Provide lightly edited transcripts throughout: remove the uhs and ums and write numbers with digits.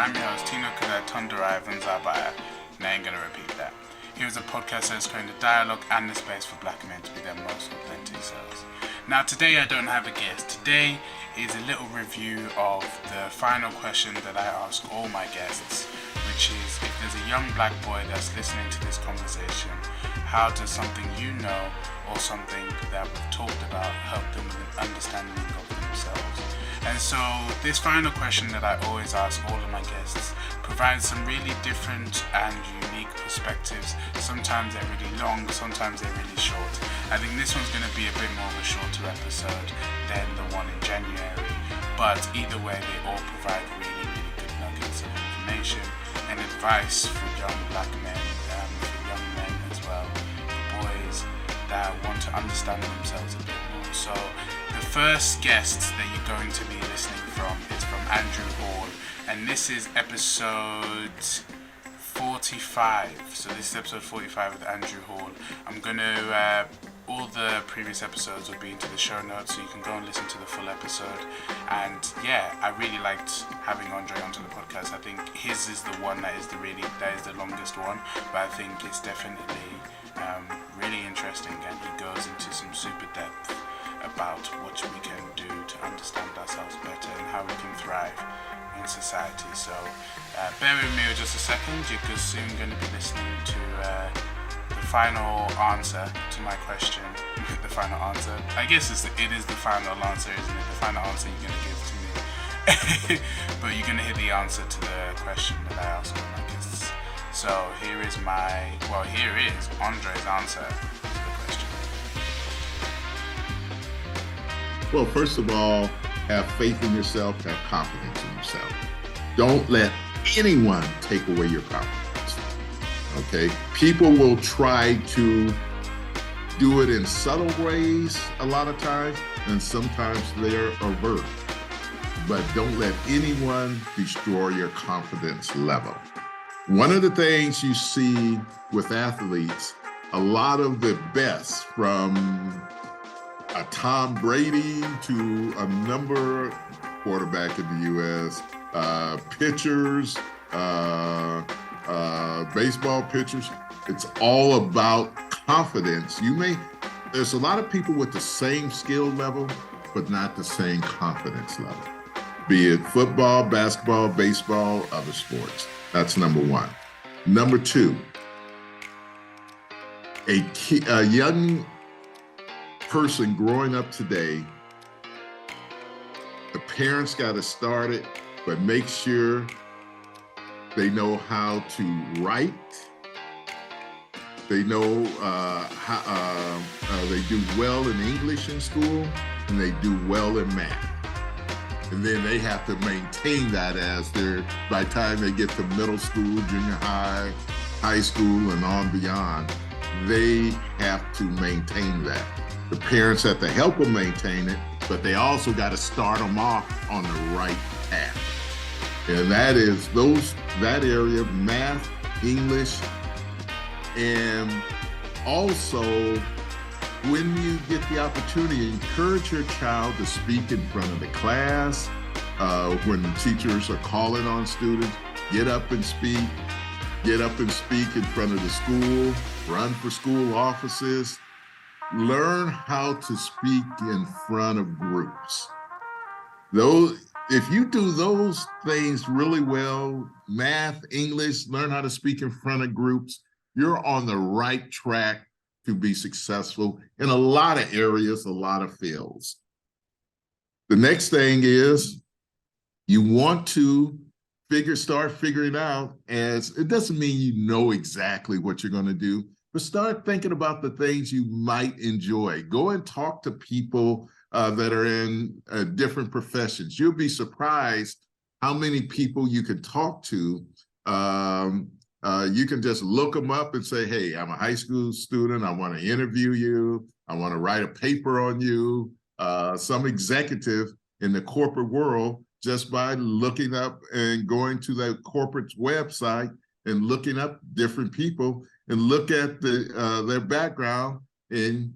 I'm your host, Tino Kuda Tondura Vanzabaya, and I ain't gonna repeat that. Here's a podcast that's creating the dialogue and the space for black men to be their most authentic selves. Now, today I don't have a guest. Today is a little review of the final question that I ask all my guests, which is, if there's a young black boy that's listening to this conversation, how does something you know or something that we've talked about help them with an understanding of themselves? And so this final question that I always ask all of my guests provides some really different and unique perspectives. Sometimes they're really long, sometimes they're really short. I think this one's going to be a bit more of a shorter episode than the one in January, but either way they all provide really, really good nuggets of information and advice for young black men, for young men as well, for boys that want to understand themselves a bit more. So the first guest that you're going to be listening from is from Andrew Hall, and this is episode 45. So this is episode 45 with Andrew Hall. I'm going to, all the previous episodes will be into the show notes, so you can go and listen to the full episode. And yeah, I really liked having Andre onto the podcast. I think his is the one that is the longest one, but I think it's definitely really interesting, and he goes into some super depth about what we can do to understand ourselves better and how we can thrive in society. So bear with me just a second. You're soon going to be listening to the final answer to my question. The final answer, I guess it is the final answer, isn't it? The final answer you're going to give to me. But you're going to hear the answer to the question that I asked all my guests. So here is Andre's answer to the question. Well, first of all, have faith in yourself, have confidence in yourself. Don't let anyone take away your confidence, okay? People will try to do it in subtle ways a lot of times, and sometimes they're overt. But don't let anyone destroy your confidence level. One of the things you see with athletes, a lot of the best, from a Tom Brady to a number quarterback in the U.S., pitchers, baseball pitchers, it's all about confidence. There's a lot of people with the same skill level, but not the same confidence level, be it football, basketball, baseball, other sports. That's number one. Number two, a young person growing up today, the parents got to start it, but make sure they know how to write. They know how they do well in English in school, and they do well in math. And then they have to maintain that by the time they get to middle school, junior high, high school, and on beyond, they have to maintain that. The parents have to help them maintain it, but they also got to start them off on the right path. And that is that area, math, English, and also when you get the opportunity, encourage your child to speak in front of the class. When the teachers are calling on students, get up and speak. Get up and speak in front of the school. Run for school offices. Learn how to speak in front of groups. If you do those things really well, math, English, learn how to speak in front of groups, you're on the right track to be successful in a lot of areas, a lot of fields. The next thing is you want to start figuring out, as it doesn't mean you know exactly what you're going to do, but start thinking about the things you might enjoy. Go and talk to people that are in different professions. You'll be surprised how many people you can talk to. You can just look them up and say, hey, I'm a high school student. I want to interview you. I want to write a paper on you. Some executive in the corporate world, just by looking up and going to the corporate's website and looking up different people and look at their background and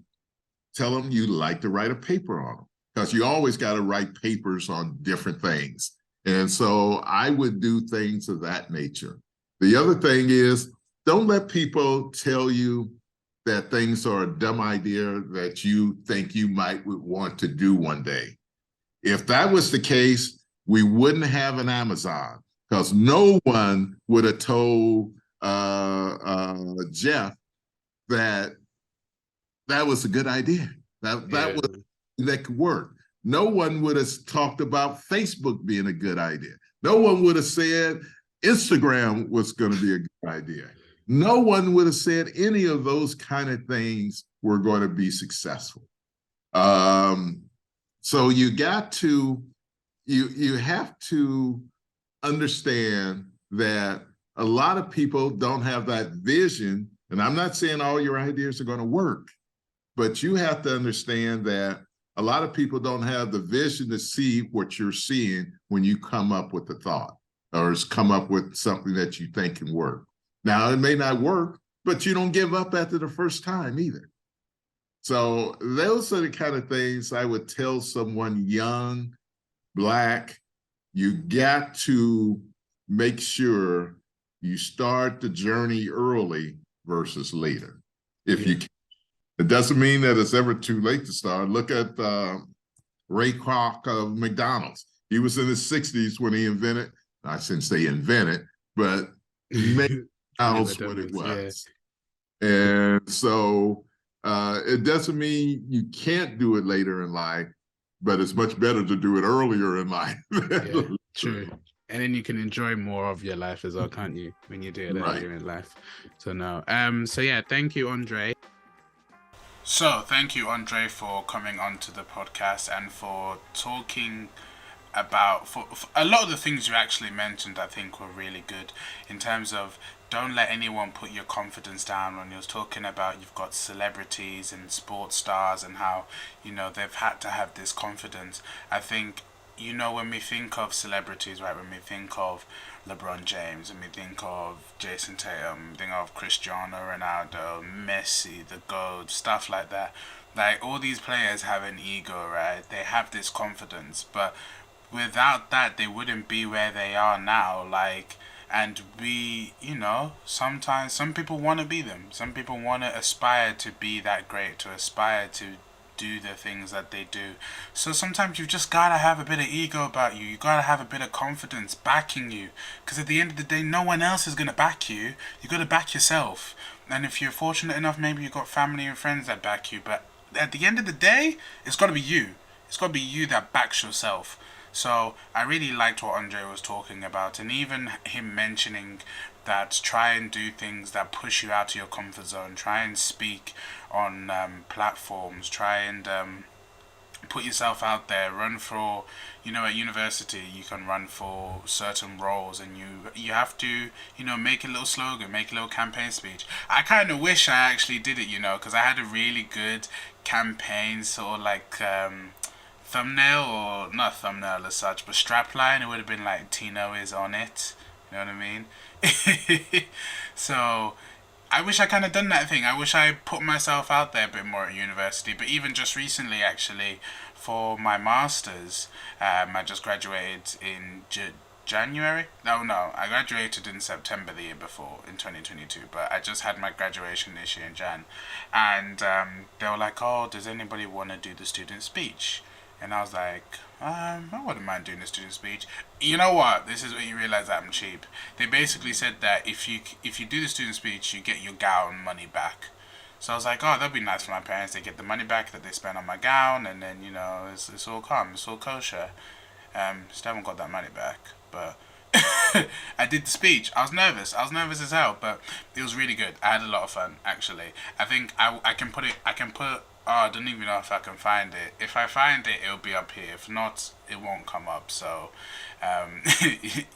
tell them you'd like to write a paper on them. Because you always got to write papers on different things. And so I would do things of that nature. The other thing is, don't let people tell you that things are a dumb idea that you think you might want to do one day. If that was the case, we wouldn't have an Amazon, because no one would have told Jeff that that was a good idea. That could work. No one would have talked about Facebook being a good idea. No one would have said Instagram was going to be a good idea. No one would have said any of those kind of things were going to be successful. So you have to understand that a lot of people don't have that vision. And I'm not saying all your ideas are going to work, but you have to understand that a lot of people don't have the vision to see what you're seeing when you come up with a thought or come up with something that you think can work. Now, it may not work, but you don't give up after the first time either. So those are the kind of things I would tell someone young, Black. You got to make sure you start the journey early versus later, if you can. It doesn't mean that it's ever too late to start. Look at Ray Kroc of McDonald's. He was in his 60s when he invented, I shouldn't say invented, but made McDonald's what it was. Yeah. And so it doesn't mean you can't do it later in life, but it's much better to do it earlier in life. Yeah, true. And then you can enjoy more of your life as well, can't you, when you do it earlier in life? So no. So yeah, thank you, Andre. So thank you, Andre, for coming onto the podcast and for talking about for a lot of the things you actually mentioned. I think were really good in terms of don't let anyone put your confidence down. When you're talking about you've got celebrities and sports stars and how they've had to have this confidence. I think when we think of celebrities, right, when we think of LeBron James and we think of Jason Tatum, we think of Cristiano Ronaldo, Messi, the GOAT, stuff like that. Like, all these players have an ego, right? They have this confidence, but without that, they wouldn't be where they are now. Like, and we, sometimes some people want to be them. Some people want to aspire to be that great, to aspire to do the things that they do. So sometimes you just gotta have a bit of ego about you. You gotta have a bit of confidence backing you, because at the end of the day, no one else is gonna back you. You gotta back yourself. And if you're fortunate enough, maybe you've got family and friends that back you. But at the end of the day, it's gotta be you. It's gotta be you that backs yourself. So I really liked what Andre was talking about, and even him mentioning that try and do things that push you out of your comfort zone. Try and speak on platforms. Try and put yourself out there. Run for, at university you can run for certain roles, and you have to, make a little slogan, make a little campaign speech. I kind of wish I actually did it, because I had a really good campaign sort of like thumbnail, or not thumbnail as such, but strapline. It would have been like Tino is on it. You know what I mean? So I wish I kind of done that thing. I wish I put myself out there a bit more at university. But even just recently, actually, for my master's, I just graduated in January. No, I graduated in September the year before, in 2022. But I just had my graduation this year in Jan, and they were like, "Oh, does anybody want to do the student speech?" And I was like, I wouldn't mind doing a student speech. You know what? This is where you realize that I'm cheap. They basically said that if you do the student speech, you get your gown money back. So I was like, oh, that'd be nice for my parents. They get the money back that they spent on my gown, and then it's all calm, it's all kosher. Still haven't got that money back, but I did the speech. I was nervous as hell, but it was really good. I had a lot of fun, actually. I think I can put. I don't even know if I can find it. If I find it, it'll be up here. If not, it won't come up. So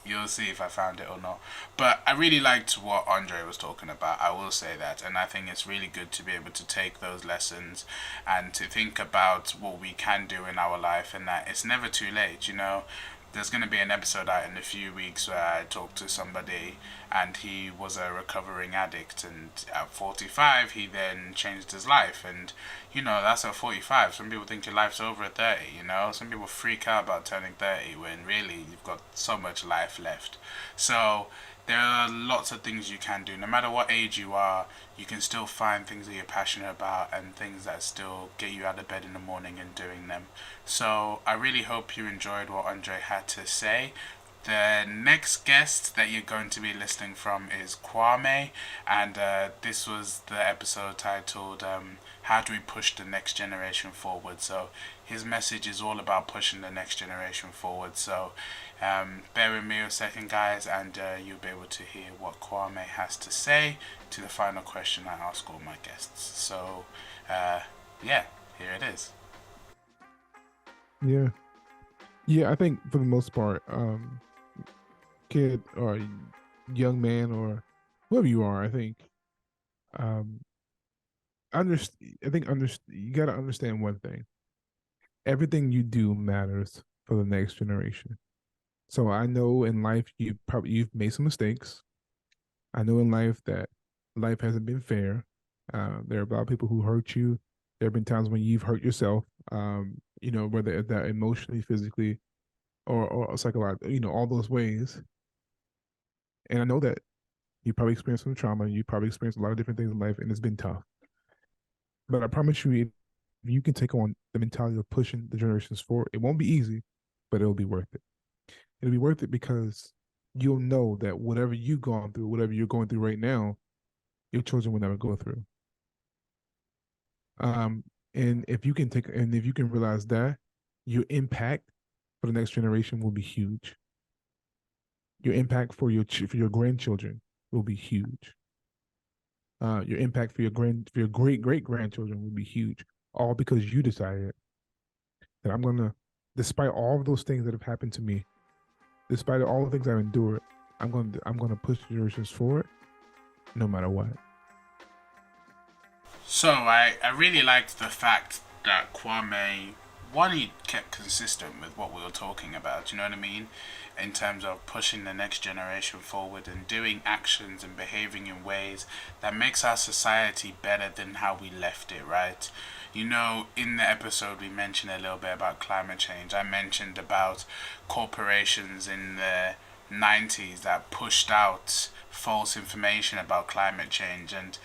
you'll see if I found it or not. But I really liked what Andre was talking about. I will say that. And I think it's really good to be able to take those lessons and to think about what we can do in our life, and that it's never too late. there's going to be an episode out in a few weeks where I talked to somebody and he was a recovering addict, and at 45 he then changed his life. And that's at 45. Some people think your life's over at 30. Some people freak out about turning 30 when really you've got so much life left. So there are lots of things you can do. No matter what age you are, you can still find things that you're passionate about and things that still get you out of bed in the morning and doing them. So I really hope you enjoyed what Andre had to say. The next guest that you're going to be listening from is Kwame, and this was the episode titled How Do We Push the Next Generation Forward? So his message is all about pushing the next generation forward. So bear with me a second, guys, and you'll be able to hear what Kwame has to say to the final question I ask all my guests. So, yeah, here it is. Yeah. Yeah, I think for the most part, kid or young man or whoever you are, I think, um, you got to understand one thing. Everything you do matters for the next generation. So I know in life you've made some mistakes. I know in life that life hasn't been fair. There are a lot of people who hurt you. There have been times when you've hurt yourself. Whether that emotionally, physically, or psychologically, all those ways. And I know that you probably experienced some trauma. You probably experienced a lot of different things in life, and it's been tough. But I promise you, if you can take on the mentality of pushing the generations forward, it won't be easy, but it'll be worth it. It'll be worth it because you'll know that whatever you've gone through, whatever you're going through right now, your children will never go through. And if you can realize that, your impact for the next generation will be huge. Your impact for your grandchildren will be huge. Your impact for your great great grandchildren will be huge. All because you decided that I'm gonna, despite all of those things that have happened to me, despite all the things I've endured, I'm gonna push generations forward, no matter what. So I really liked the fact that Kwame, one, he kept consistent with what we were talking about, you know what I mean? In terms of pushing the next generation forward and doing actions and behaving in ways that makes our society better than how we left it, right? In the episode we mentioned a little bit about climate change. I mentioned about corporations in the 90s that pushed out false information about climate change, and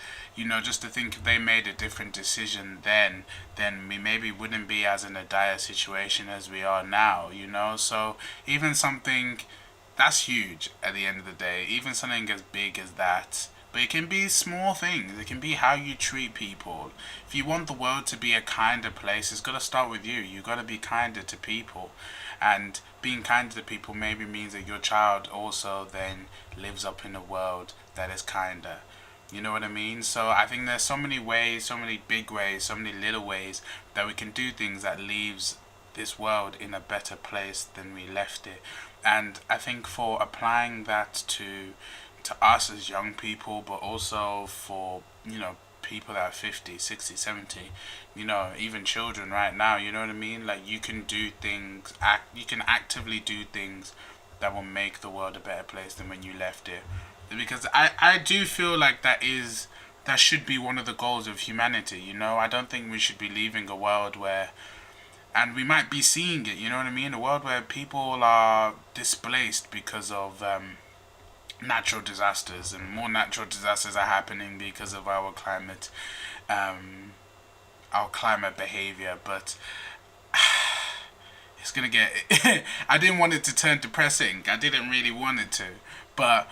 just to think if they made a different decision then we maybe wouldn't be as in a dire situation as we are now. So even something that's huge at the end of the day, even something as big as that. But it can be small things. It can be how you treat people. If you want the world to be a kinder place, it's got to start with you. You got to be kinder to people. And being kind to people maybe means that your child also then lives up in a world that is kinder. You know what I mean? So I think there's so many ways, so many big ways, so many little ways that we can do things that leaves this world in a better place than we left it. And I think for applying that to us as young people, but also for people that are 50, 60, 70, even children right now, you know what I mean? Like you can do things, you can actively do things that will make the world a better place than when you left it. Because I do feel like that should be one of the goals of humanity. I don't think we should be leaving a world where, and we might be seeing it, you know what I mean? A world where people are displaced because of natural disasters, and more natural disasters are happening because of our climate behavior. But it's gonna get I didn't want it to turn depressing. I didn't really want it to, but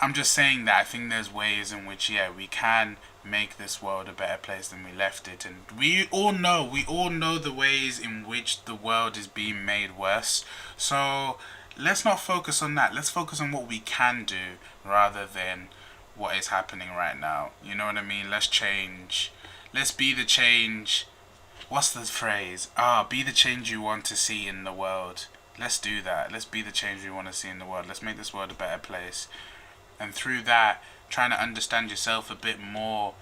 I'm just saying that I think there's ways in which we can make this world a better place than we left it. And we all know the ways in which the world is being made worse. So let's not focus on that. Let's focus on what we can do rather than what is happening right now. You know what I mean? Let's change. Let's be the change. What's the phrase? Be the change you want to see in the world. Let's do that. Let's be the change we want to see in the world. Let's make this world a better place. And through that, trying to understand yourself a bit more,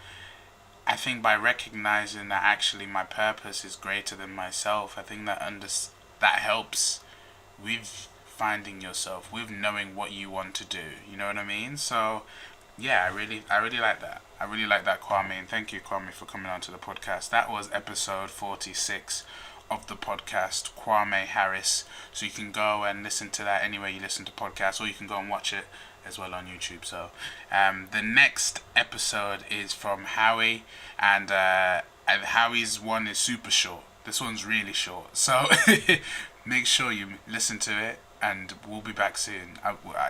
I think by recognizing that actually my purpose is greater than myself, I think that helps with finding yourself, with knowing what you want to do. You know what I mean? So yeah, I really like that. I really like that, Kwame, and thank you, Kwame, for coming on to the podcast. That was episode 46 of the podcast, Kwame Harris. So you can go and listen to that anywhere you listen to podcasts, or you can go and watch it as well on YouTube. So the next episode is from Howie, and Howie's one is super short. This one's really short, so make sure you listen to it, and we'll be back soon.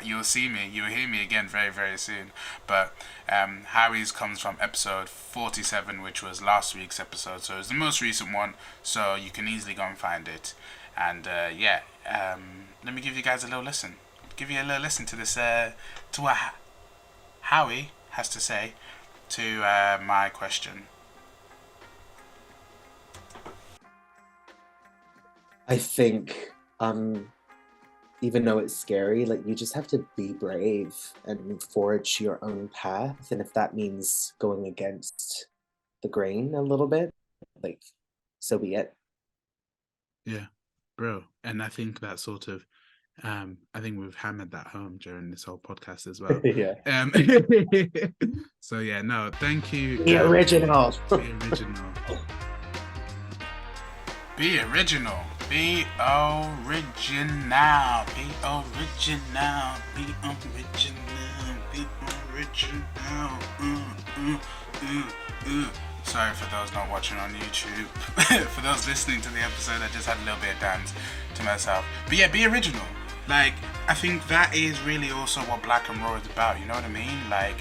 You'll hear me again very, very soon. But Howie's comes from episode 47, which was last week's episode, so it's the most recent one, so you can easily go and find it. And let me give you guys a little listen. Give you a little listen to this, to what Howie has to say to my question. I think, even though it's scary, like, you just have to be brave and forge your own path. And if that means going against the grain a little bit, like, so be it. Yeah, bro. And I think that sort of, I think we've hammered that home during this whole podcast as well. Yeah. So yeah, no, thank you. The original. Be original. Be original. Be original. Be original. Be original. Be original. Sorry for those not watching on YouTube. For those listening to the episode, I just had a little bit of dance to myself. But yeah, be original. Like, I think that is really also what Black and Raw is about. You know what I mean? Like,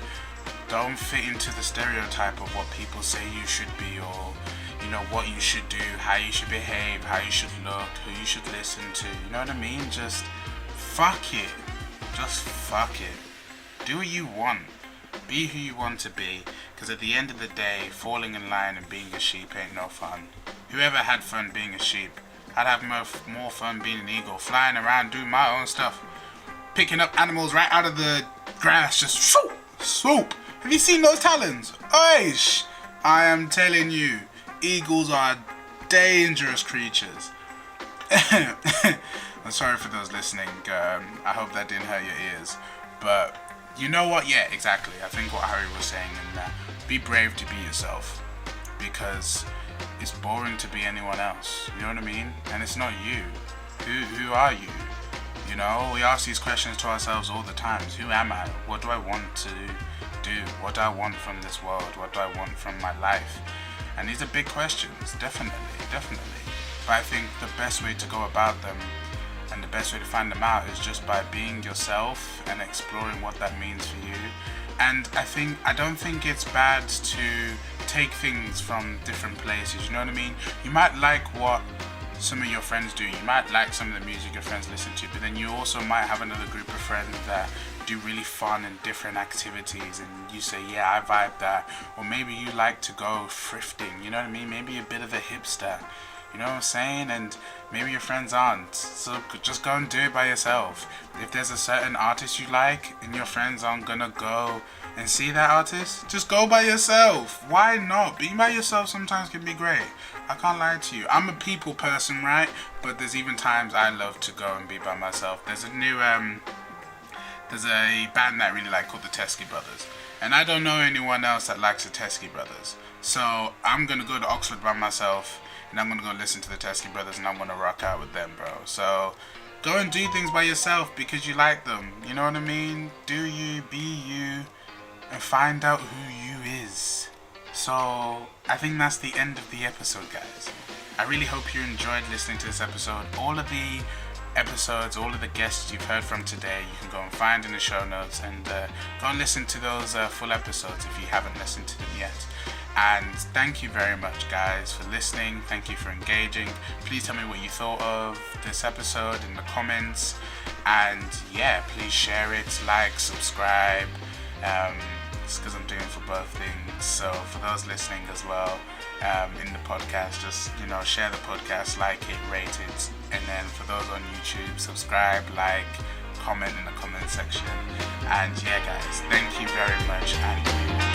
don't fit into the stereotype of what people say you should be, or you know, what you should do, how you should behave, how you should look, who you should listen to. You know what I mean? Just fuck it. Just fuck it. Do what you want. Be who you want to be. Because at the end of the day, falling in line and being a sheep ain't no fun. Whoever had fun being a sheep, I'd have more fun being an eagle, flying around, doing my own stuff, picking up animals right out of the grass, just swoop. Have you seen those talons? Oish! I am telling you, eagles are dangerous creatures. I'm sorry for those listening. I hope that didn't hurt your ears. But you know what? Yeah, exactly. I think what Harry was saying in that. Be brave to be yourself. Because it's boring to be anyone else. You know what I mean? And it's not you. Who are you? You know, we ask these questions to ourselves all the time. Who am I? What do I want to do? What do I want from this world? What do I want from my life? And these are big questions, definitely. But I think the best way to go about them and the best way to find them out is just by being yourself and exploring what that means for you. And I don't think it's bad to take things from different places, you know what I mean? You might like what some of your friends do, you might like some of the music your friends listen to, but then you also might have another group of friends that do really fun and different activities, and you say, yeah, I vibe that. Or maybe you like to go thrifting, you know what I mean? Maybe a bit of a hipster, you know what I'm saying? And maybe your friends aren't, so just go and do it by yourself. If there's a certain artist you like and your friends aren't gonna go and see that artist, just go by yourself. Why not? Being by yourself sometimes can be great. I can't lie to you. I'm a people person, right? But there's even times I love to go and be by myself. There's a new there's a band that I really like called the Teskey Brothers, and I don't know anyone else that likes the Teskey Brothers, so I'm gonna go to Oxford by myself and I'm gonna go listen to the Teskey Brothers and I'm gonna rock out with them, bro. So go and do things by yourself because you like them, you know what I mean? Do you, be you, and find out who you is. So I think that's the end of the episode, guys. I really hope you enjoyed listening to this episode. All of the episodes, all of the guests you've heard from today, you can go and find in the show notes, and go and listen to those full episodes if you haven't listened to them yet. And thank you very much, guys, for listening. Thank you for engaging. Please tell me what you thought of this episode in the comments, and yeah, please share it, like, subscribe. It's because I'm doing it for both things. So for those listening as well, in the podcast, just, you know, share the podcast, like it, rate it, and then for those on YouTube, subscribe, like, comment in the comment section. And yeah, guys, thank you very much, and